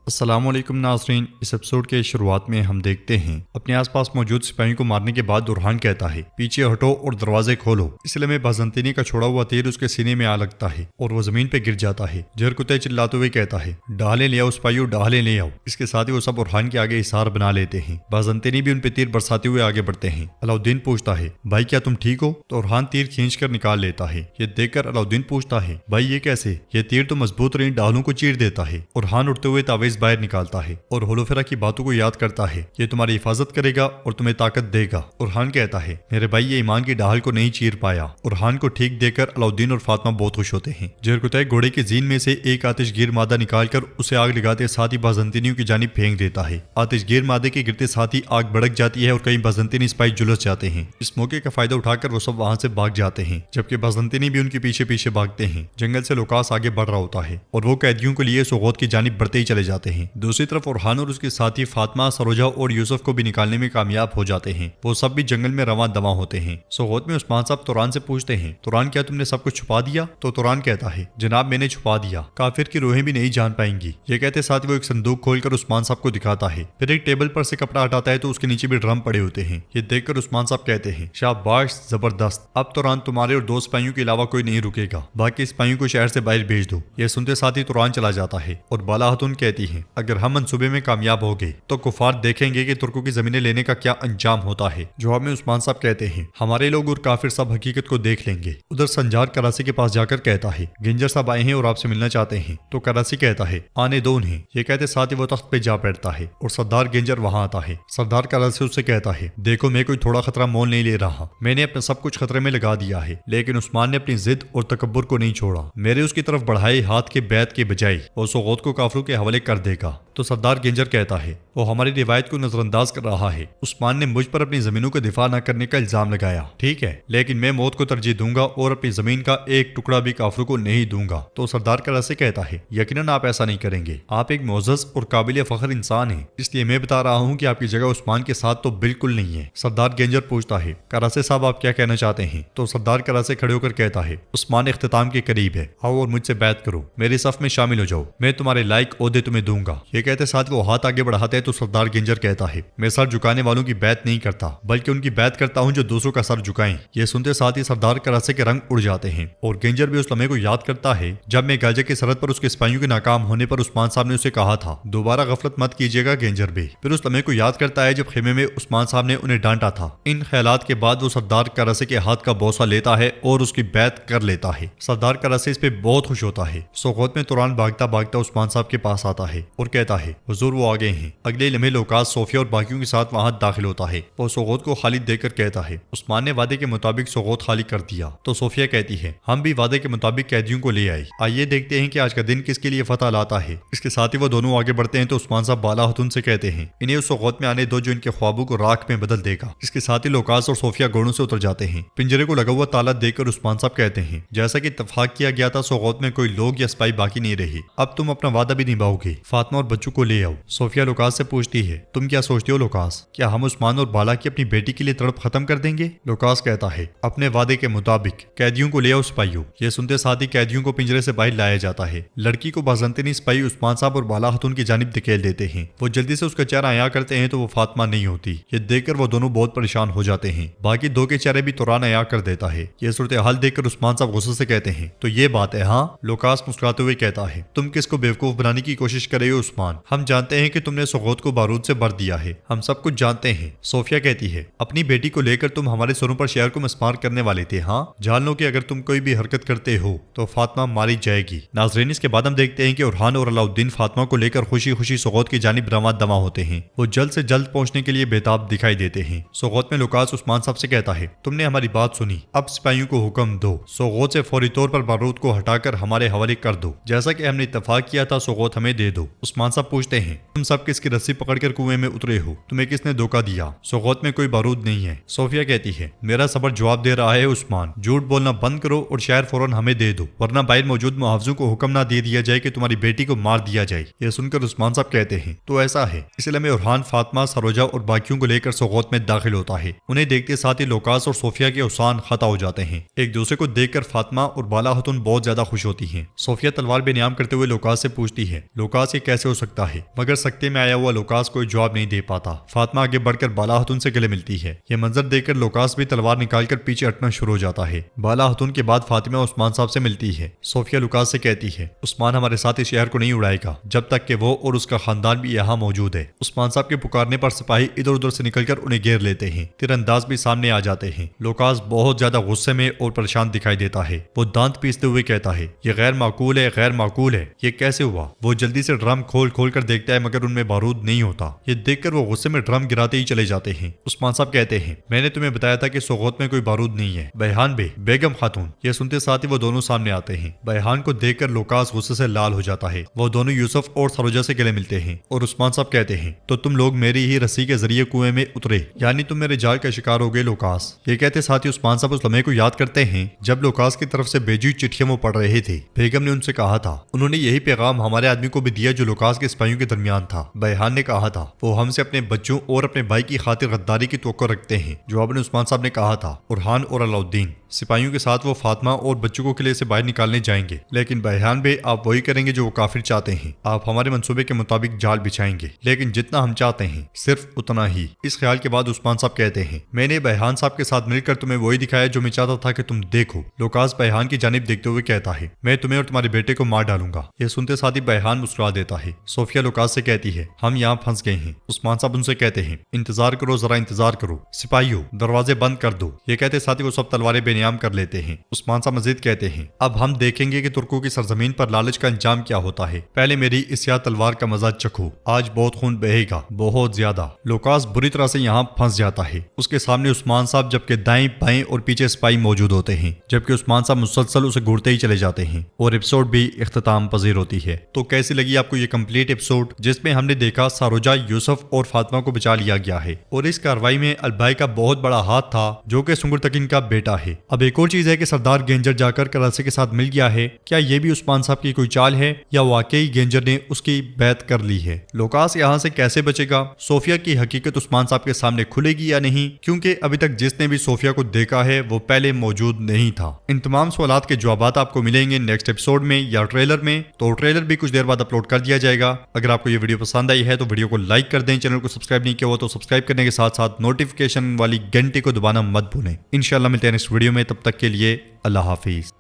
अस्सलामुअलैकुम नाज़रीन, इस एपिसोड के शुरुआत में हम देखते हैं अपने आसपास मौजूद सिपाहियों को मारने के बाद दुरहान कहता है पीछे हटो और दरवाजे खोलो। इसलिए में बाज़ंतीनी का छोड़ा हुआ तीर उसके सीने में आ लगता है और वो जमीन पे गिर जाता है। जहर कुत्ते चिल्लाते हुए कहता है डाले ले आओ सिपाहियों, डाले ले आओ। इसके साथ ही वो सब बुरहान के आगे हिसार बना लेते हैं। बाज़ंतीनी भी उन पे तीर बरसाते हुए आगे बढ़ते हैं। अलाउद्दीन पूछता है भाई क्या तुम ठीक हो? तो बुरहान तीर खींच कर निकाल लेता है। ये देखकर अलाउद्दीन पूछता है भाई ये कैसे? ये तीर तो मजबूत रही डालों को चीर देता है। बुरहान उड़ते हुए तावीज़ बाहर निकालता है और होलोफेरा की बातों को याद करता है। ये तुम्हारी हिफाजत करेगा और तुम्हें ताकत देगा। बुरहान कहता है मेरे भाई ये ईमान की ढाल को नहीं चीर पाया। बुरहान को ठीक देकर अलाउद्दीन और फातिमा बहुत खुश होते हैं। जहरकुतै घोड़े की जीन में से एक आतिशगीर मादा निकालकर उसे आग लगाते साथ ही बाज़ंतीनियों की जानिब फेंक देता है। आतिशगीर मादे के गिरते साथ ही आग भड़क जाती है और कई बाज़ंतीनी सिपाही झुलस जाते हैं। इस मौके का फायदा उठाकर वो सब वहां से भाग जाते हैं, जबकि बाज़ंतीनी भी उनके पीछे पीछे भागते हैं। जंगल से लुकास आगे बढ़ रहा होता है और वो कैदियों के लिए सोगोत की जानिब बढ़ते ही चले जाते हैं। दूसरी तरफ बुरहान और उसके साथी फातिमा, सरोजा और यूसुफ को भी निकालने में कामयाब हो जाते हैं। वो सब भी जंगल में रवां दवा होते हैं। सोगोत में उस्मान साहब तुरान से पूछते हैं तुरान क्या तुमने सब कुछ छुपा दिया? तो तुरान कहता है जनाब मैंने छुपा दिया, काफिर की रूहें भी नहीं जान पाएंगी। ये कहते साथ वो एक संदूक खोलकर उस्मान साहब को दिखाता है। फिर एक टेबल पर से कपड़ा हटाता है तो उसके नीचे भी ड्रम पड़े होते हैं। ये देखकर उस्मान साहब कहते हैं शाबाश जबरदस्त, अब तुरान तुम्हारे और दो सिपाहियों के अलावा कोई नहीं रुकेगा, बाकी सिपाहियों को शहर से बाहर भेज दो। ये सुनते साथ ही तुरान चला जाता है और बाला हतून कहती है अगर हम मंसूबे में कामयाब हो गए तो कुफार देखेंगे कि तुर्कों की जमीनें लेने का क्या अंजाम होता है। जवाब में उस्मान साहब कहते हैं हमारे लोग और काफिर सब हकीकत को देख लेंगे। उधर संजार करासी के पास जाकर कहता है गिंजर साहब आए हैं और आपसे मिलना चाहते हैं। तो करासी कहता है आने दो उन्हें। ये कहते साथ ही वो तख्त पे जा बैठता है और सरदार गिंजर वहां आता है। सरदार करासी उससे कहता है देखो मैं कोई थोड़ा खतरा मोल नहीं ले रहा, मैंने अपना सब कुछ खतरे में लगा दिया है, लेकिन उस्मान ने अपनी जिद और तकब्बुर को नहीं छोड़ा। मेरे उसकी तरफ बढ़ाए हाथ के बैत के बजाय वो सोगौत को काफिरों के हवाले कर देगा। तो सरदार गिंजर कहता है वो हमारी रिवायत को नजरअंदाज कर रहा है। उस्मान ने मुझ पर अपनी जमीनों का दिफा न करने का इल्जाम लगाया, ठीक है, लेकिन मैं मौत को तरजीह दूंगा और अपनी जमीन का एक टुकड़ा भी काफिरों को नहीं दूंगा। तो सरदार करासी कहता है यकीनन आप ऐसा नहीं करेंगे, आप एक मोअज़्ज़ज़ और काबिल फख्र इंसान हैं, इसलिए मैं बता रहा हूँ कि आपकी जगह उस्मान के साथ तो बिल्कुल नहीं है। सरदार गिंजर पूछता है करासी साहब आप क्या कहना चाहते हैं? तो सरदार करासी खड़े होकर कहता है उस्मान इख्तिताम के करीब है, आओ और मुझसे बैत करो, मेरी सफ में शामिल हो जाओ, मैं तुम्हारे लायक ओहदे तुम्हें दूंगा। ये कहते साथ वो हाथ आगे बढ़ाते हैं तो सरदार गिंजर कहता है मैं सर झुकाने वालों की बैत नहीं करता, बल्कि उनकी बैत करता हूं जो दूसरों का सर झुकाएं। ये सुनते साथ ही सरदार करासे के रंग उड़ जाते हैं और गिंजर भी उस लम्हे को याद करता है जब मेघालय की सरहद पर उसके सिपाहियों के नाकाम होने पर उस्मान साहब ने उसे कहा था दोबारा गफलत मत कीजिएगा। गिंजर भी फिर उस लम्हे को याद करता है जब खेमे में उस्मान साहब ने उन्हें डांटा था। इन ख्यालात के बाद वो सरदार करासे के हाथ का बोसा लेता है और उसकी बैत कर लेता है। सरदार करासे इस पे बहुत खुश होता है। सोगौत में तुरान भागता भागता उस्मान साहब के पास आता है और कहता है हुजूर वो आ गए हैं। अगले लम्हे लोकास, सोफिया और बाकियों के साथ वहां दाखिल होता है। वो सोगौत को खाली देकर कहता है उस्मान ने वादे के मुताबिक सोगौत खाली कर दिया। तो सोफिया कहती है हम भी वादे के मुताबिक कैदियों को ले आए, आइए देखते हैं कि आज का दिन किसके लिए फतह लाता है। इसके साथ ही वो दोनों आगे बढ़ते हैं तो उस्मान साहब बाला हतून से कहते हैं इन्हें उस सोगौत में आने दो जो इनके ख्वाबों को राख में बदल देगा। इसके साथ ही लोकास और सोफिया घोड़ों से उतर जाते हैं। पिंजरे को लगा हुआ ताला देखकर उस्मान साहब कहते हैं जैसा कि इत्तफाक किया गया था सोगौत में कोई लोग या सिपाही बाकी नहीं रहे, अब तुम अपना वादा भी निभाओगे, फातिमा और बच्चों को ले आओ। सोफिया लोकास से पूछती है तुम क्या सोचते हो लोकास, क्या हम उस्मान और बाला की अपनी बेटी के लिए तड़प खत्म कर देंगे? लोकास कहता है अपने वादे के मुताबिक कैदियों को ले आओ सिपाहियों। ये सुनते साथ ही कैदियों को पिंजरे से बाहर लाया जाता है। लड़की को बाज़ंतीनी सिपाही उस्मान साहब और बाला हतून की जानिब धकेल देते हैं। वो जल्दी से उसका चेहरा अया करते हैं तो वो फातिमा नहीं होती। ये देखकर वो दोनों बहुत परेशान हो जाते हैं। बाकी दो के चेहरे भी तुरान अया कर देता है। ये सूरत हाल देखकर उस्मान साहब गुस्से से कहते हैं तो ये बात है हाँ? लोकास मुस्कुराते हुए कहता है तुम किसको बेवकूफ बनाने की कोशिश कर रहे हो उस्मान, हम जानते हैं कि तुमने सोगौत को बारूद से भर दिया है, हम सब कुछ जानते हैं। सोफिया कहती है अपनी बेटी को लेकर तुम हमारे सरों पर शहर को मस्मार करने वाले थे, हाँ? जान लो कि अगर तुम कोई भी हरकत करते हो तो फातिमा मारी जाएगी। नाज़रीन इसके बाद हम देखते हैं कि बुरहान और अलाउद्दीन फातिमा को लेकर खुशी खुशी सोगौत की जानिब रवां दवा होते हैं। वो जल्द से जल्द पहुंचने के लिए बेताब दिखाई देते हैं। सोगौत में लुकास उस्मान साहब से कहता है तुमने हमारी बात सुनी, अब सिपाहियों को हुक्म दो सोगौत से फौरी तौर पर बारूद को हटाकर हमारे हवाले कर दो, जैसा कि हमने इत्तफाक किया था सोगौत हमें दे दो। उस्मान साहब पूछते हैं तुम सब किसकी रस्सी पकड़कर कुएं में उतरे हो, तुम्हें किसने धोखा दिया? सोगौत में कोई बारूद नहीं है। सोफिया कहती है मेरा सबर जवाब दे रहा है उस्मान, झूठ बोलना बंद करो और शहर फौरन हमें दे दो, वरना बाहर मौजूद मुहावजों को हुक्म ना दे दिया जाए कि तुम्हारी बेटी को मार दिया जाए। यह सुनकर उस्मान साहब कहते हैं तो ऐसा है। इसलिए में बुरहान, फातिमा, सरोजा और बाकियों को लेकर सोगौत में दाखिल होता है। उन्हें देखते साथ ही लोकास और सोफिया के उसान खता हो जाते हैं। एक दूसरे को देखकर फातिमा और बाला हतून बहुत ज्यादा खुश होती हैं। सोफिया तलवार बेनियाम करते हुए लोकास से पूछती है लोकास ये कैसे हो सकता है, मगर सख्ते में आया हुआ लुकास कोई जवाब नहीं दे पाता। फातिमा आगे बढ़कर बाला हतून से गले मिलती है। यह मंजर देखकर लुकास भी तलवार निकालकर पीछे हटना शुरू हो जाता है। बाला हतून के बाद फातिमा उस्मान साहब से मिलती है। सोफिया लुकास से कहती है, उस्मान हमारे साथ इस शहर को नहीं उड़ाएगा जब तक कि वो और उसका खानदान भी यहाँ मौजूद है। उस्मान साहब के पुकारने पर सिपाही इधर उधर से निकलकर उन्हें घेर लेते हैं। तीरंदाज भी सामने आ जाते हैं। लुकास बहुत ज्यादा गुस्से में और परेशान दिखाई देता है। वो दांत पीसते हुए कहता है, ये गैर माकूल है, गैर माकूल है, ये कैसे हुआ। वो जल्दी से ड्रम खोल खोल कर देखता है मगर उनमें बारूद नहीं होता। ये देखकर वो गुस्से में ड्रम गिराते ही चले जाते हैं। उस्मान साहब कहते हैं, मैंने तुम्हें बताया था कि सोगोत में कोई बारूद नहीं है। बहन बे, बेगम खातून। ये सुनते साथ ही वो दोनों सामने आते हैं। बहन को देखकर लुकास गुस्से से लाल हो जाता है। वो दोनों यूसुफ और सरोजा से गले मिलते हैं और उस्मान साहब कहते हैं, तो तुम लोग मेरी ही रस्सी के जरिए कुएं में उतरे, यानी तुम मेरे जाल का शिकार हो गए लुकास। ये कहते साथ ही उस्मान साहब उस लम्हे को याद करते हैं जब लुकास की तरफ से बेजुई चिट्ठियां वो पढ़ रहे थे। बेगम ने उनसे कहा था, उन्होंने यही पैगाम हमारे आदमी को भी दिया जो लुकास के सिपाहियों के दरमियान था। बहन ने कहा था, वो हमसे अपने बच्चों और अपने भाई की खातिर गद्दारी की तवक्को रखते हैं। जवाब में उस्मान साहब ने कहा था, उरहान और अलाउद्दीन सिपाहियों के साथ वो फातिमा और बच्चों को किले से बाहर निकालने जाएंगे, लेकिन बहन बे आप वही करेंगे जो वो काफिर चाहते हैं। आप हमारे मंसूबे के मुताबिक जाल बिछाएंगे, लेकिन जितना हम चाहते हैं सिर्फ उतना ही। इस ख्याल के बाद उस्मान साहब कहते हैं, मैंने बहन साहब के साथ मिलकर तुम्हें वही दिखाया जो मैं चाहता था कि तुम देखो। लुकास बहन की जानिब देखते हुए कहता है, मैं तुम्हें और तुम्हारे बेटे को मार डालूंगा। यह सुनते साथ ही बहन मुस्कुरा देता है। सोफिया लुकास से कहती है, हम यहाँ फंस गए हैं। उस्मान साहब उनसे कहते हैं, इंतजार करो, जरा इंतजार करो। सिपाहियों दरवाजे बंद कर दो। ये कहते साथ ही वो सब तलवारें बेनियाम कर लेते हैं। उस्मान साहब मजीद कहते हैं, अब हम देखेंगे कि तुर्कों की सरजमीन पर लालच का अंजाम क्या होता है। पहले मेरी इस याद तलवार का मजा चखो, आज बहुत खून बहेगा, बहुत ज्यादा। लुकास बुरी तरह से यहाँ फंस जाता है। उसके सामने उस्मान साहब जबकि दाएं बाएं और पीछे सिपाही मौजूद होते हैं, जबकि उस्मान साहब मुसलसल उसे घूरते ही चले जाते हैं और एपिसोड भी इख्तिताम पजीर होती है। तो कैसी लगी आपको ये कंप्लीट एपिसोड जिसमें हमने देखा सरोजा, यूसुफ और फातिमा को बचा लिया गया है और इस कार्रवाई में अलबाई का बहुत बड़ा हाथ था जो कि सुंगर तकीन का बेटा है। अब एक और चीज है कि सरदार गेंजर जाकर कराची के साथ मिल गया है। क्या ये भी उस्मान साहब की कोई चाल है या वाकई गेंजर ने उसकी बैत कर ली है? लुकास यहाँ से कैसे बचेगा? सोफिया की हकीकत उस्मान साहब के सामने खुलेगी या नहीं? क्योंकि अभी तक जिसने भी सोफिया को देखा है वो पहले मौजूद नहीं था। इन तमाम सवालात के जवाब आपको मिलेंगे नेक्स्ट एपिसोड में या ट्रेलर में। तो ट्रेलर भी कुछ देर बाद अपलोड कर दिया जाएगा। अगर आपको ये वीडियो पसंद आई है तो वीडियो को लाइक कर दें। चैनल को सब्सक्राइब नहीं किया हुआ तो सब्सक्राइब करने के साथ साथ नोटिफिकेशन वाली घंटी को दबाना मत भूलें। इंशाल्लाह मिलते हैं नेक्स्ट वीडियो में, तब तक के लिए अल्लाह हाफिज।